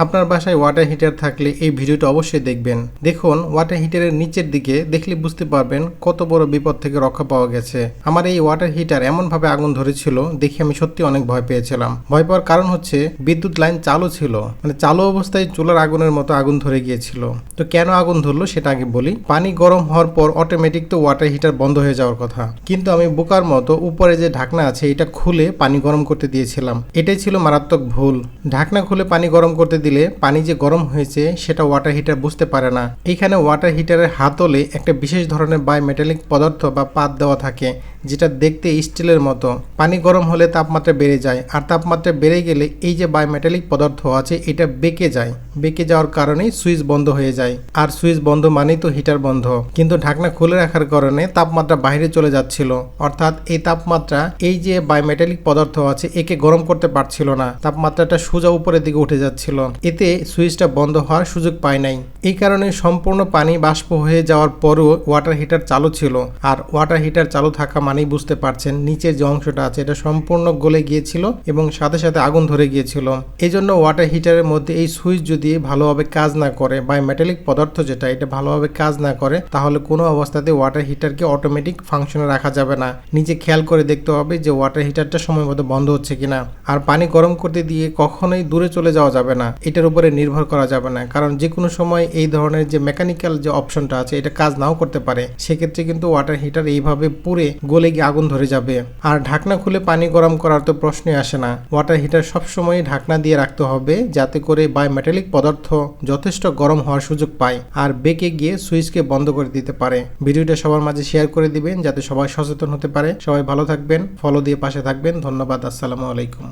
আপনার বাসায় water heater থাকলে এই ভিডিওটা অবশ্যই দেখবেন। দেখুন ওয়াটার হিটারের নিচের দিকে দেখলে বুঝতে পারবেন কত বড় বিপদ থেকে রক্ষা পাওয়া গেছে। আমার এই ওয়াটার হিটার এমনভাবে আগুন ধরেছিল দেখে আমি সত্যি অনেক ভয় পেয়েছিলাম। ভয় পাওয়ার কারণ হচ্ছে বিদ্যুৎ লাইন চালু ছিল, মানে চালু অবস্থায় চুলার আগুনের মতো আগুন ধরে গিয়েছিল। তো কেন আগুন ধরলো সেটা আগে বলি। পানি গরম হওয়ার পর অটোমেটিক তো ওয়াটার হিটার বন্ধ হয়ে যাওয়ার কথা, কিন্তু আমি বোকার মতো উপরে যে ঢাকনা আছে এটা খুলে পানি গরম করতে দিয়েছিলাম। এটাই ছিল মারাত্মক ভুল। ঢাকনা খুলে পানি গরম করতে দিলে পানি যে গরম হয়েছে সেটা ওয়াটার হিটার বুঝতে পারে না। এইখানে ওয়াটার হিটারের হাতলে একটা বিশেষ ধরনের বায়োমেটালিক পদার্থ বা পাত দেওয়া থাকে, যেটা দেখতে স্টিলের মতো। পানি গরম হলে তাপমাত্রা বেড়ে যায়, আর তাপমাত্রা বেড়ে গেলে এই যে বায়োমেটালিক পদার্থ আছে এটা বেঁকে যায়। বেঁকে যাওয়ার কারণে সুইচ বন্ধ হয়ে যায়, আর সুইচ বন্ধ মানেই তো হিটার বন্ধ। কিন্তু ঢাকনা খুলে রাখার কারণে তাপমাত্রা বাইরে চলে যাচ্ছিল, অর্থাৎ এই তাপমাত্রা এই যে বায়োমেটালিক পদার্থ আছে একে গরম করতে পারছিল না। তাপমাত্রাটা সোজা উপরের দিকে উঠে যাচ্ছিল, এতে সুইচটা বন্ধ হওয়ার সুযোগ পায় নাই। এই কারণে সম্পূর্ণ পানি বাষ্প হয়ে যাওয়ার পরও ওয়াটার হিটার চালু ছিল। আর ওয়াটার হিটার চালু থাকা মানেই বুঝতে পারছেন নিচের যে অংশটা আছে এটা সম্পূর্ণ গলে গিয়েছিল এবং সাথে সাথে আগুন ধরে গিয়েছিল। এই জন্য ওয়াটার হিটারের মধ্যে এই সুইচ যদি ভালোভাবে কাজ না করে, বায়োমেটালিক পদার্থ যেটা এটা ভালোভাবে কাজ না করে, তাহলে কোনো অবস্থাতে ওয়াটার হিটারকে অটোমেটিক ফাংশনে রাখা যাবে না। নিচে খেয়াল করে দেখতে হবে যে ওয়াটার হিটারটা সময় মতো বন্ধ হচ্ছে কিনা। আর পানি গরম করতে দিয়ে কখনোই দূরে চলে যাওয়া যাবে না, এটার উপরে নির্ভর করা যাবে না, কারণ যে কোনো সময় এই ধরনের যে মেকানিক্যাল যে অপশনটা আছে এটা কাজ নাও করতে পারে। সেক্ষেত্রে কিন্তু ওয়াটার হিটার এইভাবে পুড়ে গলে গিয়ে আগুন ধরে যাবে। আর ঢাকনা খুলে পানি গরম করার তো প্রশ্নই আসে না। ওয়াটার হিটার সবসময় ঢাকনা দিয়ে রাখতে হবে, যাতে করে বায়োমেটালিক পদার্থ যথেষ্ট গরম হওয়ার সুযোগ পায় আর বেঁকে গিয়ে সুইচকে বন্ধ করে দিতে পারে। ভিডিওটা সবার মাঝে শেয়ার করে দিবেন যাতে সবাই সচেতন হতে পারে। সবাই ভালো থাকবেন, ফলো দিয়ে পাশে থাকবেন। ধন্যবাদ। আসসালামু আলাইকুম।